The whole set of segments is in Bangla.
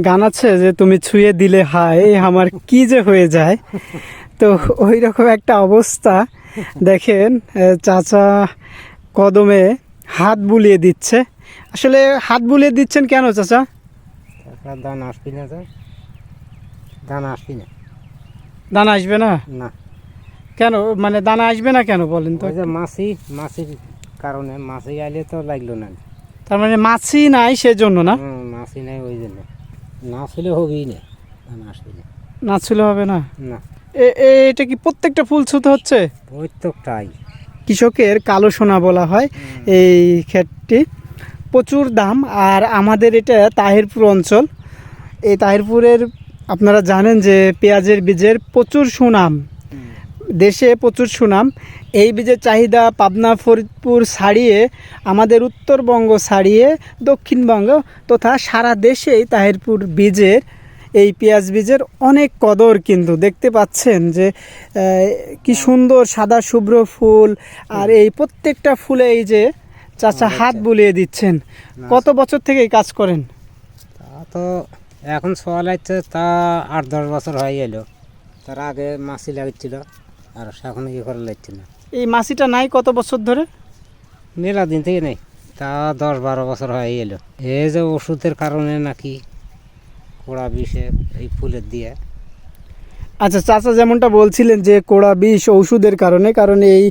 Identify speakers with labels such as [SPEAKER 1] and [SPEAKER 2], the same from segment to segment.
[SPEAKER 1] গান আছে যে তুমি ছুঁয়ে দিলে হায় আমার কি যে হয়ে যায়। তো ওই রকম একটা অবস্থা। দেখেন চাচা কদমে হাত বুলিয়ে দিচ্ছে। আসলে হাত বুলিয়ে দিচ্ছেন কেন চাচা?
[SPEAKER 2] দানা আসবি না, দানা আসবি না,
[SPEAKER 1] দানা আসবে না?
[SPEAKER 2] না
[SPEAKER 1] কেন মানে দানা আসবে না কেন বলেন তো?
[SPEAKER 2] ওই যে মাছির কারণে, মাছি আইলে তো লাগলো না।
[SPEAKER 1] তার মানে মাছি নাই সেজন্য না?
[SPEAKER 2] মাছি নাই ওই জন্য, না ছিল হবেই না, দানা আসবি না।
[SPEAKER 1] না ছিল হবে না?
[SPEAKER 2] না
[SPEAKER 1] এটা কি প্রত্যেকটা ফুল ছুতে হচ্ছে?
[SPEAKER 2] প্রত্যেকটাই।
[SPEAKER 1] কৃষকের কালো সোনা বলা হয় এই ক্ষেতটি, প্রচুর দাম। আর আমাদের এটা তাহিরপুর অঞ্চল। এই তাহিরপুরের আপনারা জানেন যে পেঁয়াজের বীজের প্রচুর সুনাম, দেশে প্রচুর সুনাম। এই বীজের চাহিদা পাবনা ফরিদপুর ছাড়িয়ে আমাদের উত্তরবঙ্গ ছাড়িয়ে দক্ষিণবঙ্গ তথা সারা দেশেই তাহিরপুর বীজের, এই পেঁয়াজ বীজের অনেক কদর। কিন্তু দেখতে পাচ্ছেন যে কি সুন্দর সাদা শুভ্র ফুল। আর এই প্রত্যেকটা ফুলে এই যে চাচা হাত বুলিয়ে দিচ্ছেন। কত বছর থেকে এই কাজ করেন?
[SPEAKER 2] তা তো এখন সোয়া লাগছে, তা 8-10 বছর হয়ে গেল। তার আগে মাছি লাগছিল, আর এখন ইয়ে করা লাগছে না।
[SPEAKER 1] এই মাছিটা নাই কত বছর ধরে?
[SPEAKER 2] মেলা দিন থেকে নেই, তা 10-12 বছর হয়ে গেল। এই যে ওষুধের কারণে নাকি কোড়া বিষে এই ফুলের দিয়ে।
[SPEAKER 1] আচ্ছা চাচা যেমনটা বলছিলেন যে কোড়া বিষ ওষুধের কারণে, কারণ এই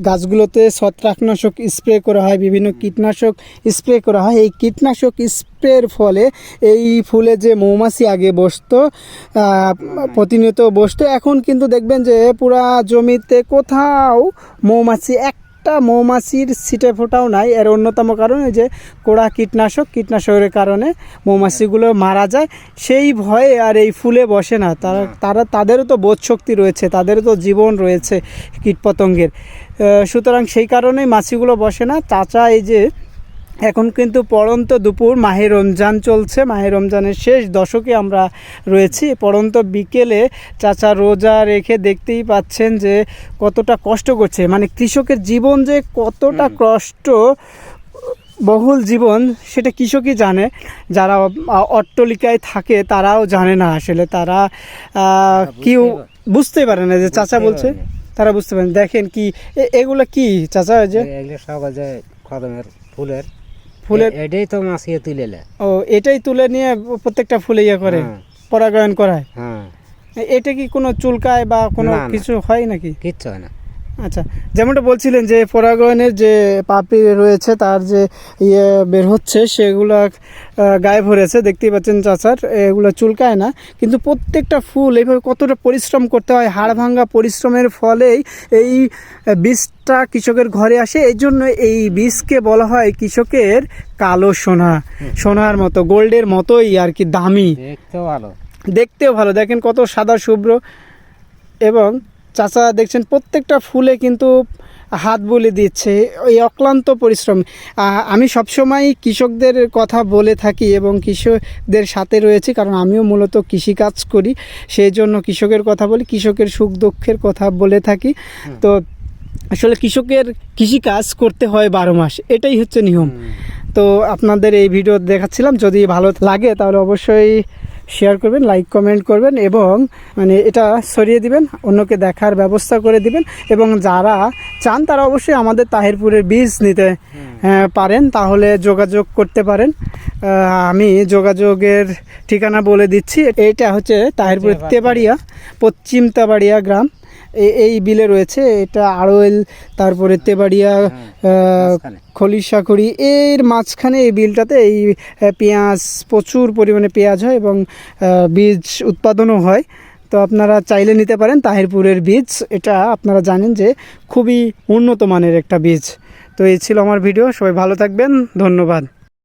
[SPEAKER 1] গাছগুলোতে ছত্রাকনাশক স্প্রে করা হয়, বিভিন্ন কীটনাশক স্প্রে করা হয়। এই কীটনাশক স্প্রের ফলে এই ফুলে যে মৌমাছি আগে বসতো, প্রতিনিয়ত বসতো, এখন কিন্তু দেখবেন যে পুরা জমিতে কোথাও মৌমাছি একটা মৌমাছির ছিটে ফোটাও নাই। এর অন্যতম কারণ এই যে কোড়া কীটনাশকের কারণে মৌমাছিগুলো মারা যায়। সেই ভয়ে আর এই ফুলে বসে না। তাদেরও তো বোধ শক্তি রয়েছে, তাদেরও তো জীবন রয়েছে কীটপতঙ্গের। সুতরাং সেই কারণেই মাছিগুলো বসে না। চাচা এই যে এখন কিন্তু পড়ন্ত দুপুর, মাহে রমজান চলছে, মাহে রমজানের শেষ দশকে আমরা রয়েছি। পড়ন্ত বিকেলে চাচা রোজা রেখে দেখতেই পাচ্ছেন যে কতটা কষ্ট করছে। মানে কৃষকের জীবন যে কতটা কষ্ট বহুল জীবন, সেটা কৃষকই জানে। যারা অট্টালিকায় থাকে তারাও জানে না, আসলে তারা কেউ বুঝতেই পারে না যে চাচা বলছে, তারা বুঝতে পারেন। দেখেন কি এগুলো কি চাচা? যে
[SPEAKER 2] এগুলো সব যে কদমের ফুলের এটাই তো মাছিয়ে তুলে নেয়।
[SPEAKER 1] ও এটাই তুলে নিয়ে প্রত্যেকটা ফুলে ইয়ে করে পরাগায়ন করায়। এটা কি কোনো চুলকায় বা কোনো কিছু হয় নাকি?
[SPEAKER 2] কিচ্ছু হয় না।
[SPEAKER 1] আচ্ছা, যেমনটা বলছিলেন যে পরাগায়নের যে পাপড়ি রয়েছে তার যে ইয়ে বের হচ্ছে সেগুলো গায়ে ভরেছে, দেখতেই পাচ্ছেন চাচার, এগুলো চুলকায় না। কিন্তু প্রত্যেকটা ফুল এইভাবে কতটা পরিশ্রম করতে হয়, হাড় ভাঙ্গা পরিশ্রমের ফলেই এই বীজটা কৃষকের ঘরে আসে। এই জন্য এই বীজকে বলা হয় কৃষকের কালো সোনা, সোনার মতো, গোল্ডের মতোই আর কি দামি। দেখতেও ভালো, দেখেন কত সাদা শুভ্র। এবং চাচা দেখছেন প্রত্যেকটা ফুলে কিন্তু হাত বলে দিচ্ছে, ওই অক্লান্ত পরিশ্রম। আমি সবসময় কৃষকদের কথা বলে থাকি এবং কৃষকদের সাথে রয়েছি, কারণ আমিও মূলত কৃষিকাজ করি, সেই জন্য কৃষকের কথা বলি, কৃষকের সুখ দুঃখের কথা বলে থাকি। তো আসলে কৃষকের কৃষিকাজ করতে হয় 12 মাস, এটাই হচ্ছে নিয়ম। তো আপনাদের এই ভিডিও দেখাচ্ছিলাম, যদি ভালো লাগে তাহলে অবশ্যই শেয়ার করবেন, লাইক কমেন্ট করবেন এবং মানে এটা ছড়িয়ে দিবেন, অন্যকে দেখার ব্যবস্থা করে দিবেন। এবং যারা চান তারা অবশ্যই আমাদের তাহিরপুরের বীজ নিতে পারেন, তাহলে যোগাযোগ করতে পারেন। আমি যোগাযোগের ঠিকানা বলে দিচ্ছি। এটা হচ্ছে তাহিরপুরের তেবাড়িয়া, পশ্চিম তেবাড়িয়া গ্রাম, এই বিলে রয়েছে। এটা আড়োয়েল, তারপরে তেবাড়িয়া, খলিশাখড়ি, এর মাঝখানে এই বিলটাতে এই পেঁয়াজ, প্রচুর পরিমাণে পেঁয়াজ হয় এবং বীজ উৎপাদনও হয়। তো আপনারা চাইলে নিতে পারেন তাহিরপুরের বীজ। এটা আপনারা জানেন যে খুবই উন্নত মানের একটা বীজ। তো এই ছিল আমার ভিডিও, সবাই ভালো থাকবেন, ধন্যবাদ।